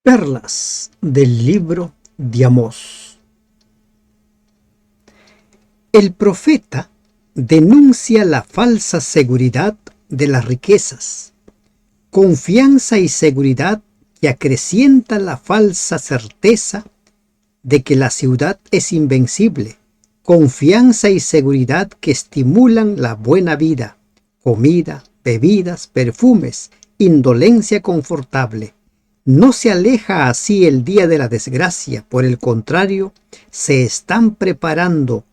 Perlas del libro de Amós. El profeta denuncia la falsa seguridad de las riquezas, confianza y seguridad que acrecienta la falsa certeza de que la ciudad es invencible, confianza y seguridad que estimulan la buena vida, comida, bebidas, perfumes, indolencia confortable. No se aleja así el día de la desgracia, por el contrario, se están preparando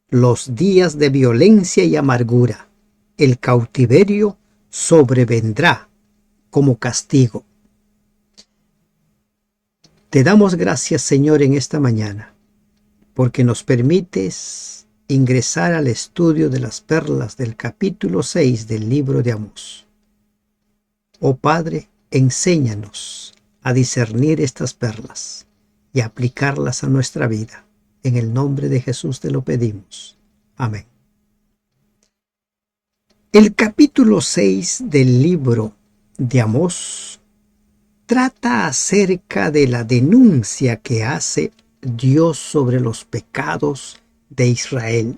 los días de violencia y amargura. El cautiverio sobrevendrá como castigo. Te damos gracias, Señor, en esta mañana, porque nos permites ingresar al estudio de las perlas del capítulo 6 del libro de Amós. Oh Padre, enséñanos a discernir estas perlas y aplicarlas a nuestra vida. En el nombre de Jesús te lo pedimos. Amén. El capítulo 6 del libro de Amós trata acerca de la denuncia que hace Dios sobre los pecados de Israel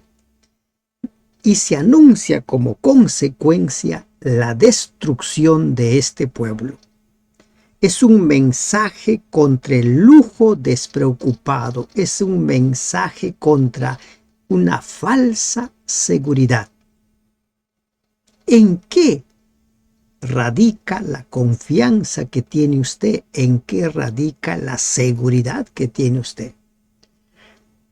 y se anuncia como consecuencia la destrucción de este pueblo. Es un mensaje contra el lujo despreocupado, es un mensaje contra una falsa seguridad. ¿En qué radica la confianza que tiene usted? ¿En qué radica la seguridad que tiene usted?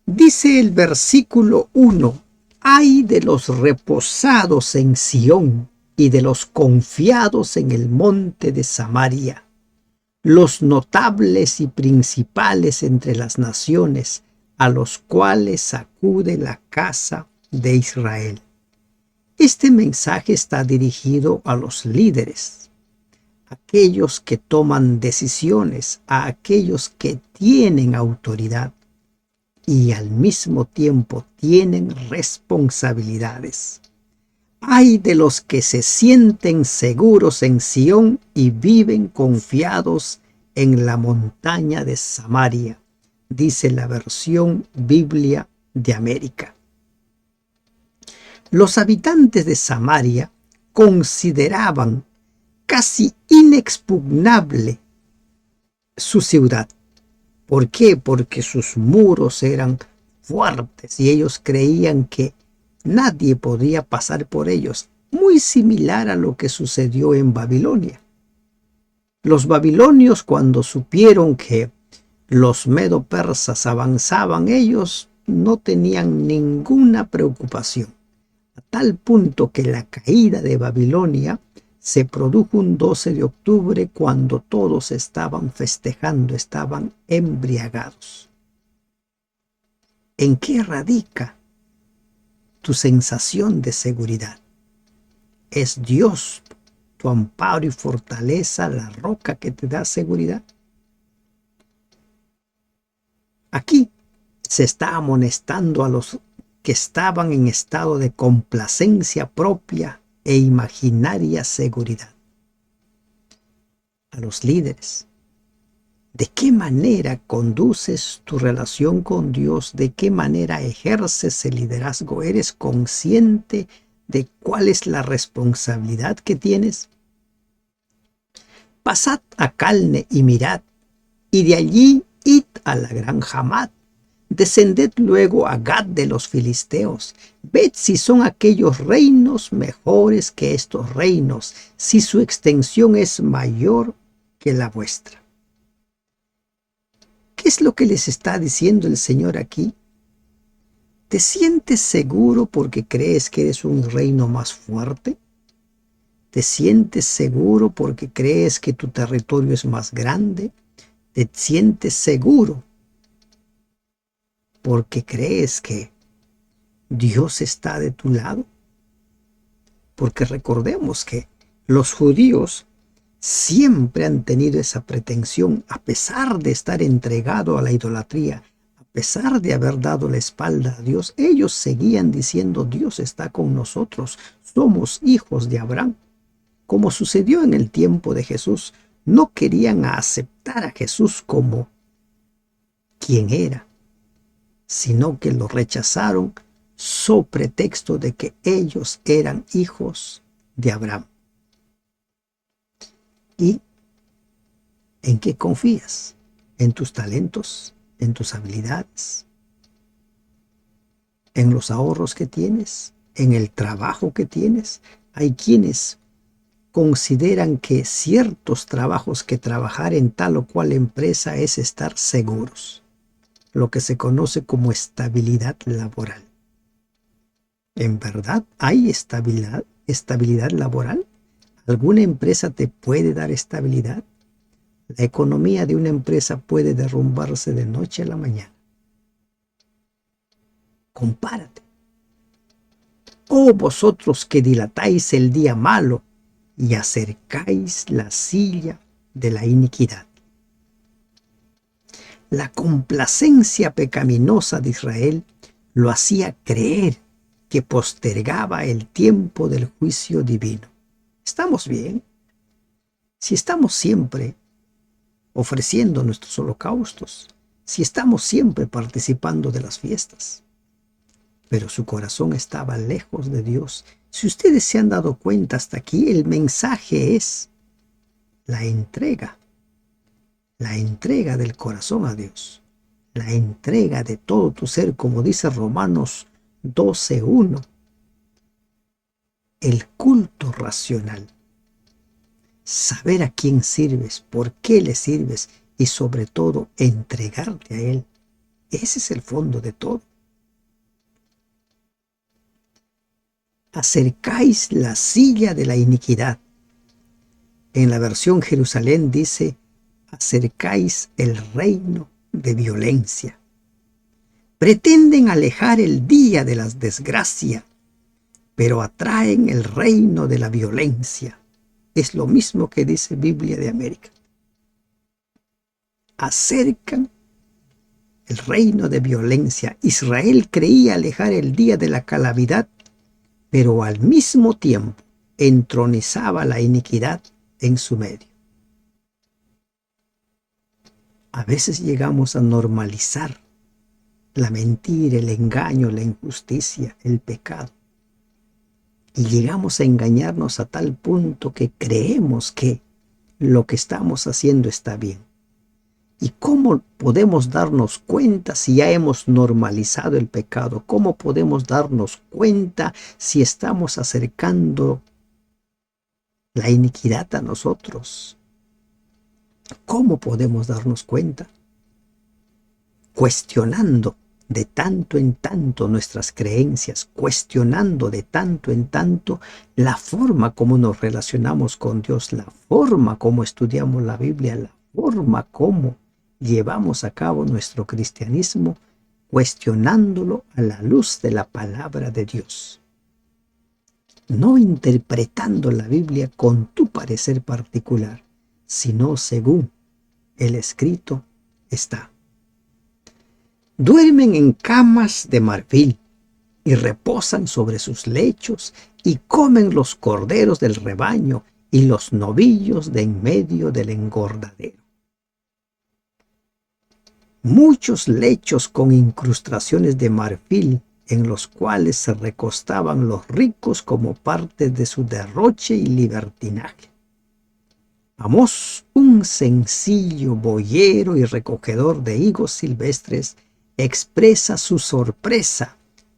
Dice el versículo 1, ay de los reposados en Sión y de los confiados en el monte de Samaria, los notables y principales entre las naciones, a los cuales acude la casa de Israel. Este mensaje está dirigido a los líderes, aquellos que toman decisiones, a aquellos que tienen autoridad y al mismo tiempo tienen responsabilidades. Ay de los que se sienten seguros en Sión y viven confiados en la montaña de Samaria, dice la versión Biblia de América. Los habitantes de Samaria consideraban casi inexpugnable su ciudad. ¿Por qué? Porque sus muros eran fuertes y ellos creían que nadie podía pasar por ellos, muy similar a lo que sucedió en Babilonia. Los babilonios, cuando supieron que los medo-persas avanzaban, ellos no tenían ninguna preocupación, a tal punto que la caída de Babilonia se produjo un 12 de octubre cuando todos estaban festejando, estaban embriagados. ¿En qué radica tu sensación de seguridad? ¿Es Dios tu amparo y fortaleza, la roca que te da seguridad? Aquí se está amonestando a los que estaban en estado de complacencia propia e imaginaria seguridad. A los líderes. ¿De qué manera conduces tu relación con Dios? ¿De qué manera ejerces el liderazgo? ¿Eres consciente de cuál es la responsabilidad que tienes? Pasad a Calne y mirad, y de allí id a la gran Hamat. Descended luego a Gad de los filisteos. Ved si son aquellos reinos mejores que estos reinos, si su extensión es mayor que la vuestra. ¿Qué es lo que les está diciendo el Señor aquí? ¿Te sientes seguro porque crees que eres un reino más fuerte? ¿Te sientes seguro porque crees que tu territorio es más grande? ¿Te sientes seguro porque crees que Dios está de tu lado? Porque recordemos que los judíos siempre han tenido esa pretensión, a pesar de estar entregado a la idolatría, a pesar de haber dado la espalda a Dios, ellos seguían diciendo: Dios está con nosotros, somos hijos de Abraham. Como sucedió en el tiempo de Jesús, no querían aceptar a Jesús como quien era, sino que lo rechazaron so pretexto de que ellos eran hijos de Abraham. ¿Y en qué confías? ¿En tus talentos? ¿En tus habilidades? ¿En los ahorros que tienes? ¿En el trabajo que tienes? Hay quienes consideran que ciertos trabajos, que trabajar en tal o cual empresa es estar seguros, lo que se conoce como estabilidad laboral. ¿En verdad hay estabilidad laboral? ¿Alguna empresa te puede dar estabilidad? La economía de una empresa puede derrumbarse de noche a la mañana. Compárate. Oh vosotros que dilatáis el día malo y acercáis la silla de la iniquidad. La complacencia pecaminosa de Israel lo hacía creer que postergaba el tiempo del juicio divino. ¿Estamos bien? Si estamos siempre ofreciendo nuestros holocaustos, si estamos siempre participando de las fiestas, pero su corazón estaba lejos de Dios. Si ustedes se han dado cuenta hasta aquí, el mensaje es la entrega del corazón a Dios, la entrega de todo tu ser, como dice Romanos 12:1, el culto racional, saber a quién sirves, por qué le sirves y sobre todo entregarte a Él. Ese es el fondo de todo. Acercáis la silla de la iniquidad. En la versión Jerusalén dice, acercáis el reino de violencia. Pretenden alejar el día de la desgracia, pero atraen el reino de la violencia. Es lo mismo que dice Biblia de América. Acercan el reino de violencia. Israel creía alejar el día de la calamidad, pero al mismo tiempo entronizaba la iniquidad en su medio. A veces llegamos a normalizar la mentira, el engaño, la injusticia, el pecado. Y llegamos a engañarnos a tal punto que creemos que lo que estamos haciendo está bien. ¿Y cómo podemos darnos cuenta si ya hemos normalizado el pecado? ¿Cómo podemos darnos cuenta si estamos acercando la iniquidad a nosotros? ¿Cómo podemos darnos cuenta? Cuestionando de tanto en tanto nuestras creencias, cuestionando de tanto en tanto la forma como nos relacionamos con Dios, la forma como estudiamos la Biblia, la forma como llevamos a cabo nuestro cristianismo, cuestionándolo a la luz de la palabra de Dios. No interpretando la Biblia con tu parecer particular, sino según el escrito está. Duermen en camas de marfil y reposan sobre sus lechos y comen los corderos del rebaño y los novillos de en medio del engordadero. Muchos lechos con incrustaciones de marfil en los cuales se recostaban los ricos como parte de su derroche y libertinaje. Amós, un sencillo boyero y recogedor de higos silvestres, expresa su sorpresa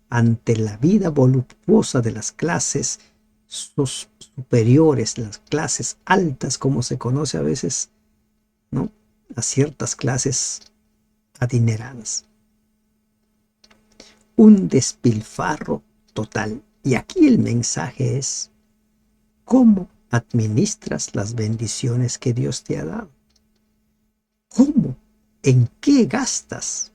ante la vida voluptuosa de las clases superiores, las clases altas, como se conoce a veces, ¿no?, a ciertas clases adineradas. Un despilfarro total. Y aquí el mensaje es: ¿cómo administras las bendiciones que Dios te ha dado? ¿Cómo? ¿En qué gastas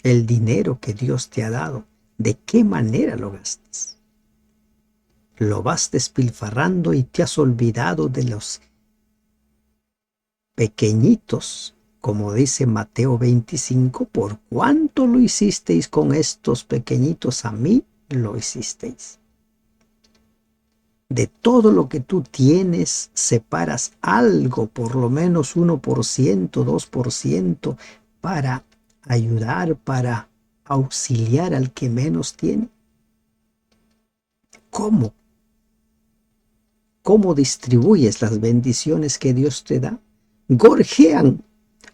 el dinero que Dios te ha dado? ¿De qué manera lo gastas? ¿Lo vas despilfarrando y te has olvidado de los pequeñitos? Como dice Mateo 25, ¿por cuánto lo hicisteis con estos pequeñitos? A mí lo hicisteis. De todo lo que tú tienes, separas algo, por lo menos 1%, 2%, para ayudar, para auxiliar al que menos tiene. ¿Cómo? ¿Cómo distribuyes las bendiciones que Dios te da? Gorjean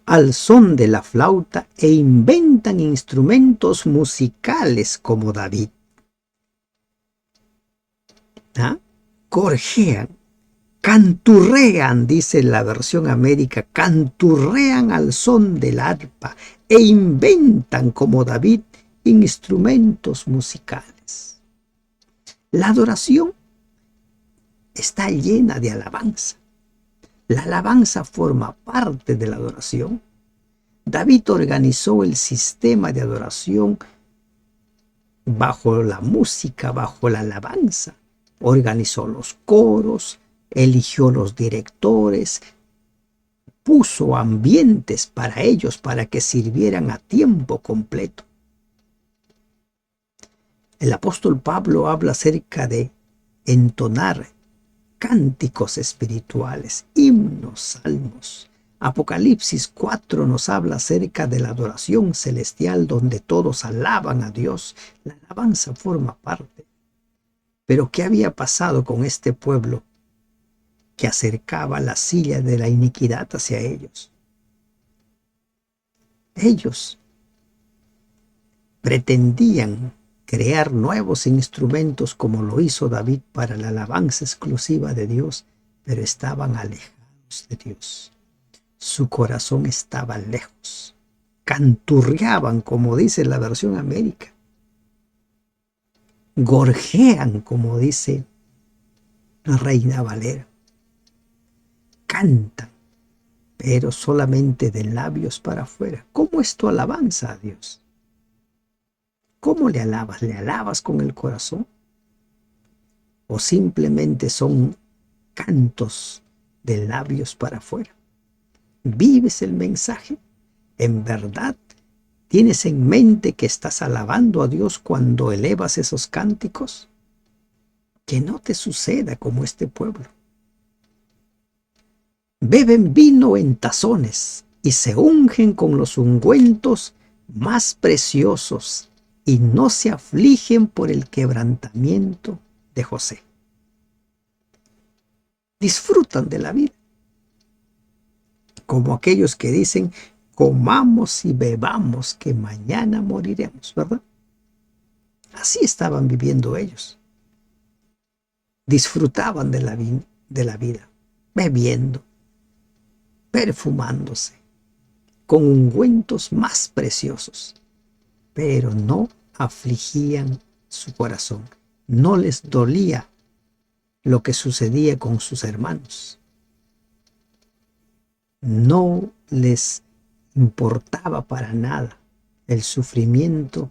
al son de la flauta e inventan instrumentos musicales como David. ¿Ah? Gorjean, canturrean, dice la versión América, canturrean al son del arpa e inventan como David instrumentos musicales. La adoración está llena de alabanza. La alabanza forma parte de la adoración. David organizó el sistema de adoración bajo la música, bajo la alabanza. Organizó los coros, eligió los directores, puso ambientes para ellos para que sirvieran a tiempo completo. El apóstol Pablo habla acerca de entonar cánticos espirituales, himnos, salmos. Apocalipsis 4 nos habla acerca de la adoración celestial donde todos alaban a Dios. La alabanza forma parte. Pero ¿qué había pasado con este pueblo que acercaba la silla de la iniquidad hacia ellos? Ellos pretendían crear nuevos instrumentos como lo hizo David para la alabanza exclusiva de Dios, pero estaban alejados de Dios. Su corazón estaba lejos. Canturreaban, como dice la versión América. Gorjean, como dice la Reina Valera. Cantan, pero solamente de labios para afuera. ¿Cómo es tu alabanza a Dios? ¿Cómo le alabas? ¿Le alabas con el corazón? ¿O simplemente son cantos de labios para afuera? ¿Vives el mensaje? ¿En verdad tienes en mente que estás alabando a Dios cuando elevas esos cánticos? Que no te suceda como este pueblo. Beben vino en tazones y se ungen con los ungüentos más preciosos y no se afligen por el quebrantamiento de José. Disfrutan de la vida, como aquellos que dicen, comamos y bebamos que mañana moriremos, ¿verdad? Así estaban viviendo ellos. Disfrutaban de la vida, bebiendo, perfumándose, con ungüentos más preciosos, pero no afligían su corazón. No les dolía lo que sucedía con sus hermanos. No les importaba para nada el sufrimiento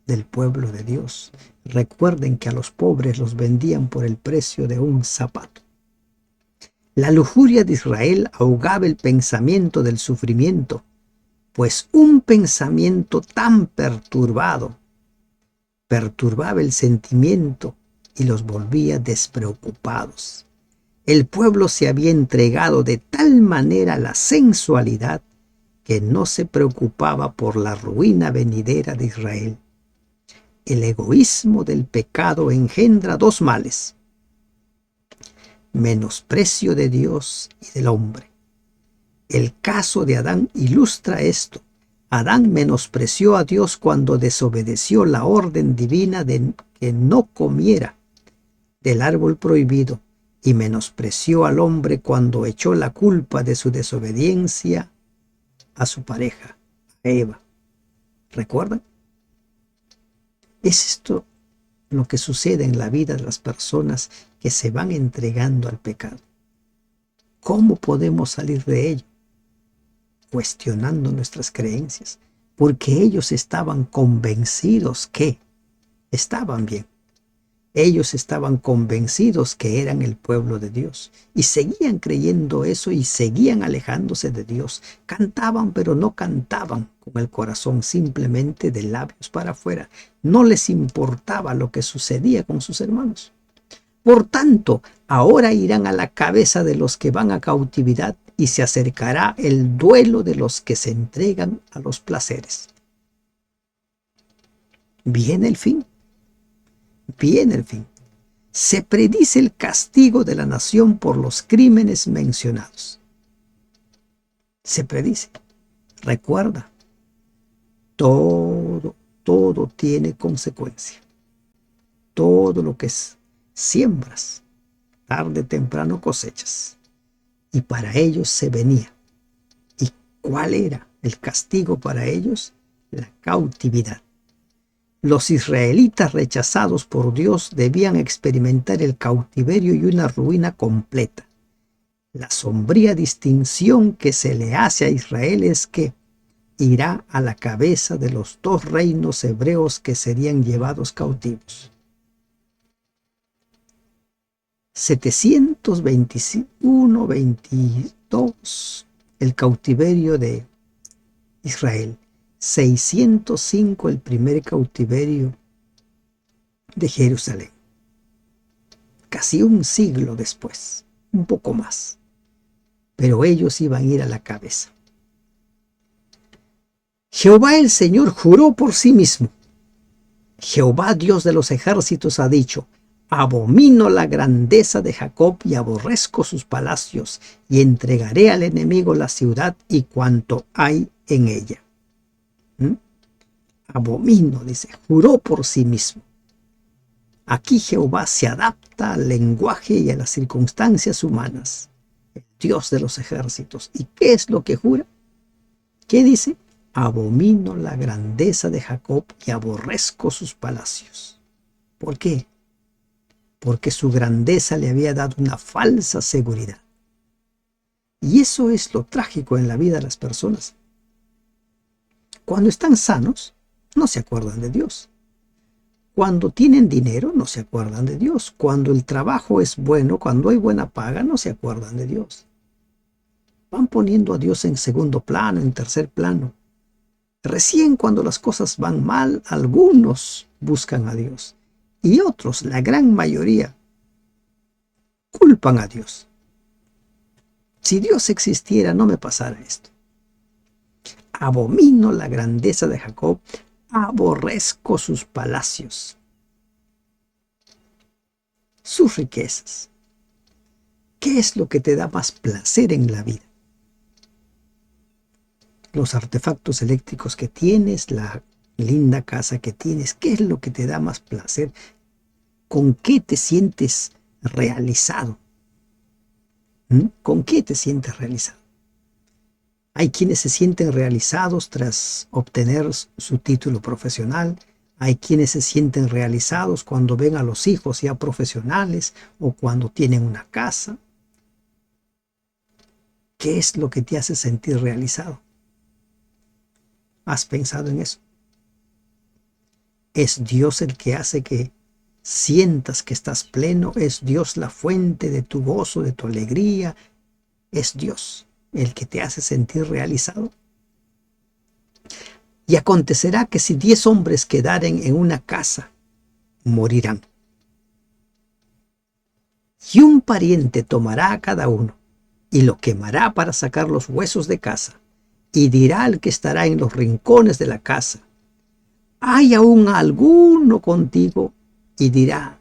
del pueblo de Dios. Recuerden que a los pobres los vendían por el precio de un zapato. La lujuria de Israel ahogaba el pensamiento del sufrimiento, pues un pensamiento tan perturbado perturbaba el sentimiento y los volvía despreocupados. El pueblo se había entregado de tal manera a la sensualidad que no se preocupaba por la ruina venidera de Israel. El egoísmo del pecado engendra dos males: menosprecio de Dios y del hombre. El caso de Adán ilustra esto. Adán menospreció a Dios cuando desobedeció la orden divina de que no comiera del árbol prohibido, y menospreció al hombre cuando echó la culpa de su desobediencia a su pareja, a Eva. ¿Recuerdan? Es esto lo que sucede en la vida de las personas que se van entregando al pecado. ¿Cómo podemos salir de ello? Cuestionando nuestras creencias, porque ellos estaban convencidos que estaban bien. Ellos estaban convencidos que eran el pueblo de Dios y seguían creyendo eso y seguían alejándose de Dios. Cantaban, pero no cantaban con el corazón, simplemente de labios para afuera. No les importaba lo que sucedía con sus hermanos. Por tanto, ahora irán a la cabeza de los que van a cautividad y se acercará el duelo de los que se entregan a los placeres. Viene el fin, viene el fin. Se predice el castigo de la nación por los crímenes mencionados. Se predice. Recuerda, todo tiene consecuencia. Todo lo que siembras, tarde o temprano cosechas. Y para ellos se venía. ¿Y cuál era el castigo para ellos? La cautividad. Los israelitas rechazados por Dios debían experimentar el cautiverio y una ruina completa. La sombría distinción que se le hace a Israel es que irá a la cabeza de los dos reinos hebreos que serían llevados cautivos. 721-22, el cautiverio de Israel. 605, el primer cautiverio de Jerusalén. Casi un siglo después, un poco más. Pero ellos iban a ir a la cabeza. Jehová el Señor juró por sí mismo. Jehová Dios de los ejércitos ha dicho: abomino la grandeza de Jacob y aborrezco sus palacios, y entregaré al enemigo la ciudad y cuanto hay en ella. Abomino, dice, juró por sí mismo. Aquí Jehová se adapta al lenguaje y a las circunstancias humanas. El Dios de los ejércitos. ¿Y qué es lo que jura? ¿Qué dice? Abomino la grandeza de Jacob y aborrezco sus palacios. ¿Por qué? Porque su grandeza le había dado una falsa seguridad. Y eso es lo trágico en la vida de las personas. Cuando están sanos, no se acuerdan de Dios. Cuando tienen dinero, no se acuerdan de Dios. Cuando el trabajo es bueno, cuando hay buena paga, no se acuerdan de Dios. Van poniendo a Dios en segundo plano, en tercer plano. Recién cuando las cosas van mal, algunos buscan a Dios. Y otros, la gran mayoría, culpan a Dios. Si Dios existiera, no me pasara esto. Abomino la grandeza de Jacob, aborrezco sus palacios, sus riquezas. ¿Qué es lo que te da más placer en la vida? Los artefactos eléctricos que tienes, la linda casa que tienes, ¿qué es lo que te da más placer? ¿Con qué te sientes realizado? ¿Con qué te sientes realizado? Hay quienes se sienten realizados tras obtener su título profesional. Hay quienes se sienten realizados cuando ven a los hijos ya profesionales o cuando tienen una casa. ¿Qué es lo que te hace sentir realizado? ¿Has pensado en eso? ¿Es Dios el que hace que sientas que estás pleno? ¿Es Dios la fuente de tu gozo, de tu alegría? ¿Es Dios el que te hace sentir realizado? Y acontecerá que si 10 hombres quedaren en una casa, morirán. Y un pariente tomará a cada uno y lo quemará para sacar los huesos de casa, y dirá al que estará en los rincones de la casa: ¿hay aún alguno contigo? Y dirá: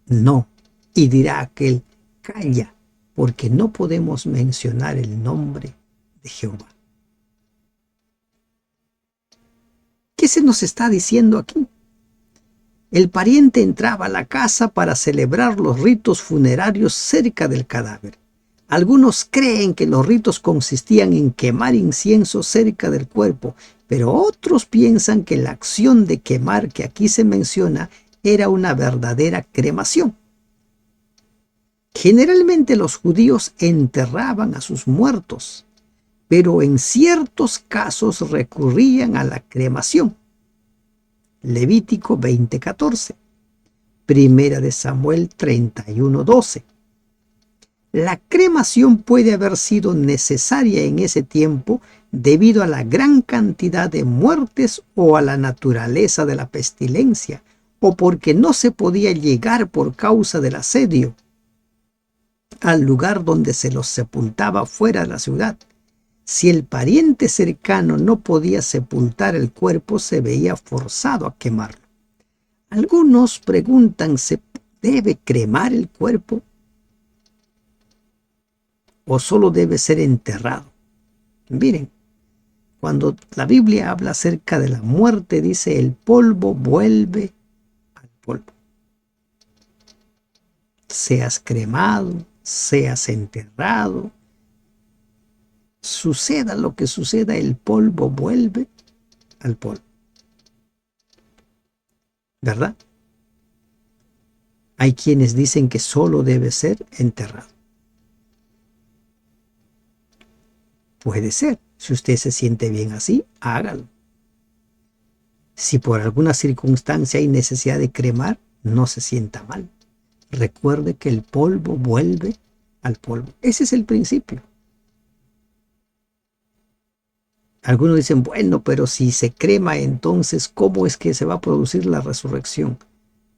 no. Y dirá aquel: calla, porque no podemos mencionar el nombre de Jehová. ¿Qué se nos está diciendo aquí? El pariente entraba a la casa para celebrar los ritos funerarios cerca del cadáver. Algunos creen que los ritos consistían en quemar incienso cerca del cuerpo, pero otros piensan que la acción de quemar que aquí se menciona era una verdadera cremación. Generalmente los judíos enterraban a sus muertos, pero en ciertos casos recurrían a la cremación. Levítico 20:14, Primera de Samuel 31:12. La cremación puede haber sido necesaria en ese tiempo debido a la gran cantidad de muertes o a la naturaleza de la pestilencia, o porque no se podía llegar por causa del asedio al lugar donde se los sepultaba fuera de la ciudad. Si el pariente cercano no podía sepultar el cuerpo, se veía forzado a quemarlo. Algunos preguntan, ¿se debe cremar el cuerpo o solo debe ser enterrado? Miren, cuando la Biblia habla acerca de la muerte, dice: el polvo vuelve al polvo. Seas cremado, seas enterrado, suceda lo que suceda, el polvo vuelve al polvo. ¿Verdad? Hay quienes dicen que solo debe ser enterrado. Puede ser. Si usted se siente bien así, hágalo. Si por alguna circunstancia hay necesidad de cremar, no se sienta mal. Recuerde que el polvo vuelve al polvo. Ese es el principio. Algunos dicen, bueno, pero si se crema, entonces, ¿cómo es que se va a producir la resurrección?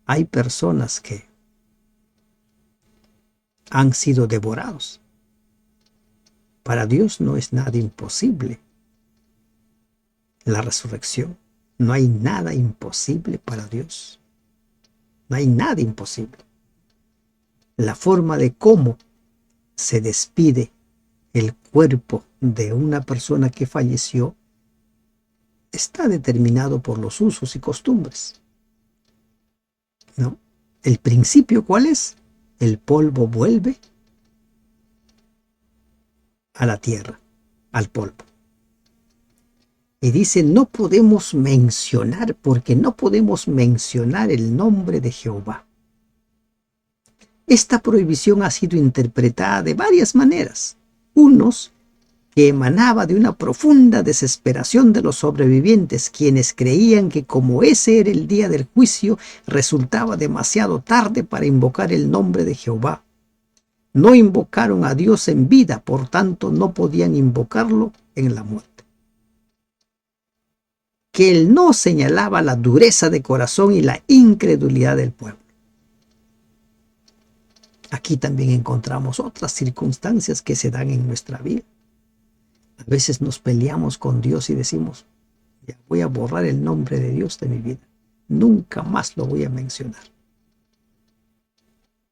Hay personas que han sido devorados. Para Dios no es nada imposible la resurrección. No hay nada imposible para Dios. No hay nada imposible. La forma de cómo se despide el cuerpo de una persona que falleció está determinado por los usos y costumbres, ¿no? El principio, ¿cuál es? El polvo vuelve a la tierra, al polvo. Y dice, no podemos mencionar, porque no podemos mencionar el nombre de Jehová. Esta prohibición ha sido interpretada de varias maneras. Unos, que emanaba de una profunda desesperación de los sobrevivientes, quienes creían que como ese era el día del juicio, resultaba demasiado tarde para invocar el nombre de Jehová. No invocaron a Dios en vida, por tanto no podían invocarlo en la muerte. Que él no señalaba la dureza de corazón y la incredulidad del pueblo. Aquí también encontramos otras circunstancias que se dan en nuestra vida. A veces nos peleamos con Dios y decimos, ya voy a borrar el nombre de Dios de mi vida. Nunca más lo voy a mencionar.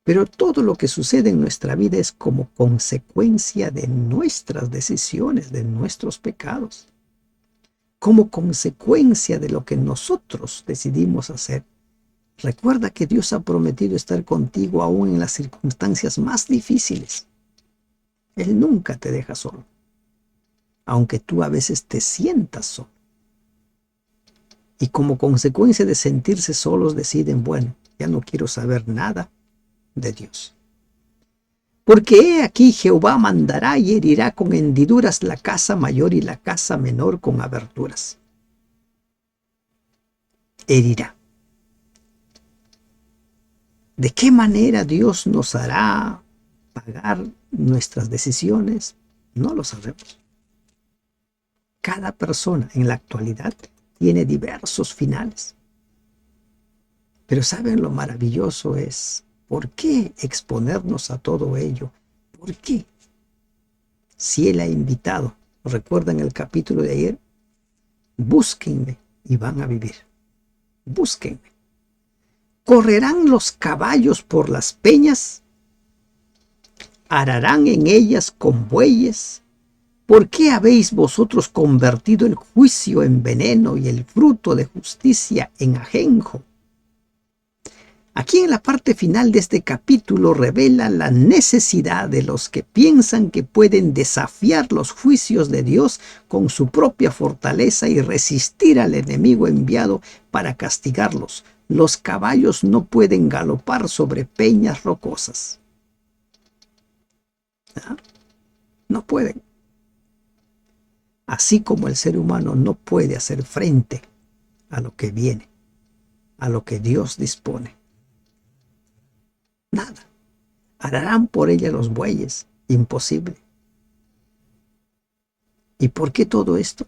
Pero todo lo que sucede en nuestra vida es como consecuencia de nuestras decisiones, de nuestros pecados. Como consecuencia de lo que nosotros decidimos hacer. Recuerda que Dios ha prometido estar contigo aún en las circunstancias más difíciles. Él nunca te deja solo, aunque tú a veces te sientas solo. Y como consecuencia de sentirse solos deciden, bueno, ya no quiero saber nada de Dios. Porque he aquí Jehová mandará y herirá con hendiduras la casa mayor y la casa menor con aberturas. Herirá. ¿De qué manera Dios nos hará pagar nuestras decisiones? No lo sabemos. Cada persona en la actualidad tiene diversos finales. Pero ¿saben lo maravilloso es? ¿Por qué exponernos a todo ello? ¿Por qué? Si Él ha invitado, ¿recuerdan el capítulo de ayer? Búsquenme y van a vivir. Búsquenme. ¿Correrán los caballos por las peñas? ¿Ararán en ellas con bueyes? ¿Por qué habéis vosotros convertido el juicio en veneno y el fruto de justicia en ajenjo? Aquí en la parte final de este capítulo revela la necesidad de los que piensan que pueden desafiar los juicios de Dios con su propia fortaleza y resistir al enemigo enviado para castigarlos. Los caballos no pueden galopar sobre peñas rocosas. ¿Ah? No pueden. Así como el ser humano no puede hacer frente a lo que viene, a lo que Dios dispone. Nada. Ararán por ella los bueyes. Imposible. ¿Y por qué todo esto?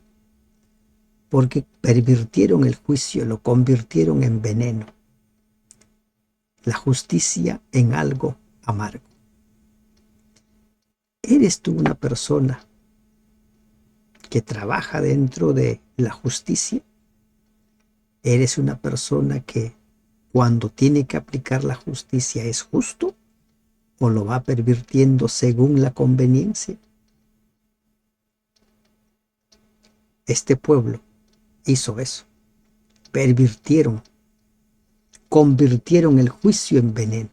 Porque pervirtieron el juicio, lo convirtieron en veneno. la justicia en algo amargo. ¿Eres tú una persona que trabaja dentro de la justicia? ¿Eres una persona que cuando tiene que aplicar la justicia es justo o lo va pervirtiendo según la conveniencia? Este pueblo hizo eso. Convirtieron el juicio en veneno.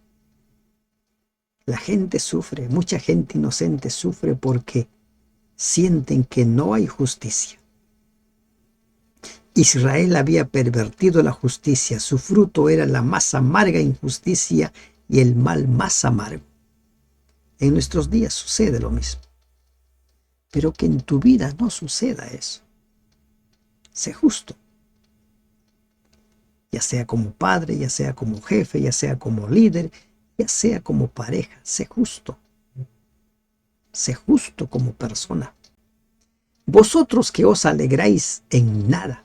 La gente sufre, mucha gente inocente sufre porque sienten que no hay justicia. Israel había pervertido la justicia, su fruto era la más amarga injusticia y el mal más amargo. En nuestros días sucede lo mismo. Pero que en tu vida no suceda eso. Sé justo. Ya sea como padre, ya sea como jefe, ya sea como líder, ya sea como pareja. Sé justo. Sé justo como persona. Vosotros que os alegráis en nada,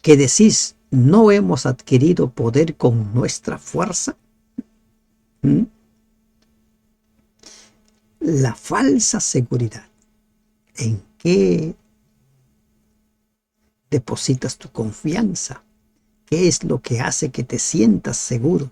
que decís, no hemos adquirido poder con nuestra fuerza. ¿Mm? La falsa seguridad. ¿En qué depositas tu confianza? ¿Qué es lo que hace que te sientas seguro?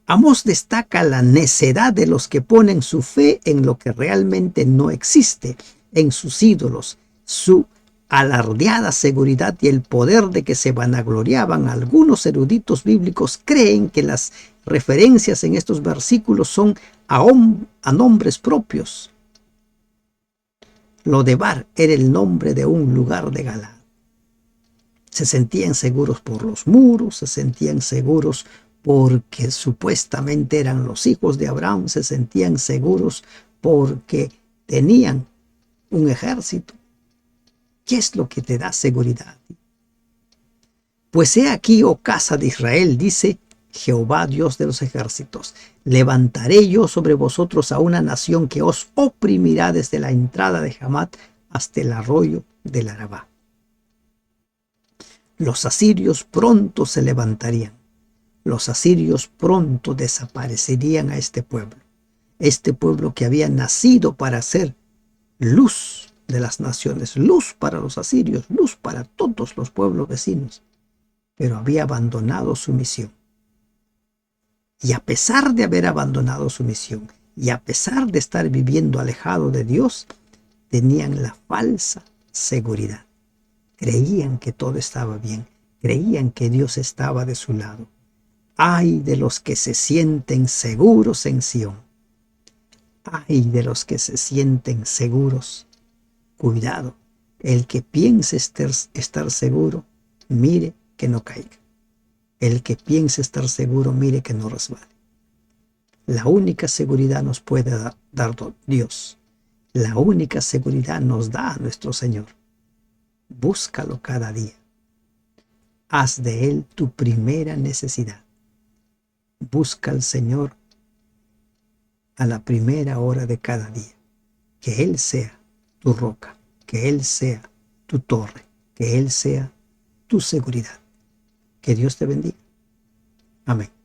Amós destaca la necedad de los que ponen su fe en lo que realmente no existe, en sus ídolos, su alardeada seguridad y el poder de que se vanagloriaban. Algunos eruditos bíblicos creen que las referencias en estos versículos son a nombres propios. Lodebar era el nombre de un lugar de Galaad. Se sentían seguros por los muros, se sentían seguros porque supuestamente eran los hijos de Abraham, se sentían seguros porque tenían un ejército. ¿Qué es lo que te da seguridad? Pues he aquí, oh casa de Israel, dice Jehová, Dios de los ejércitos, levantaré yo sobre vosotros a una nación que os oprimirá desde la entrada de Hamat hasta el arroyo del Arabá. Los asirios pronto se levantarían. Los asirios pronto desaparecerían a este pueblo que había nacido para ser luz de las naciones, luz para los asirios, luz para todos los pueblos vecinos, pero había abandonado su misión. Y a pesar de haber abandonado su misión, y a pesar de estar viviendo alejado de Dios, tenían la falsa seguridad. Creían que todo estaba bien, creían que Dios estaba de su lado. Ay de los que se sienten seguros en Sión. Ay de los que se sienten seguros. Cuidado, el que piense estar seguro, mire que no caiga. El que piense estar seguro, mire que no resbale. La única seguridad nos puede dar Dios. La única seguridad nos da nuestro Señor. Búscalo cada día. Haz de Él tu primera necesidad. Busca al Señor a la primera hora de cada día. Que Él sea tu roca, que Él sea tu torre, que Él sea tu seguridad. Que Dios te bendiga. Amén.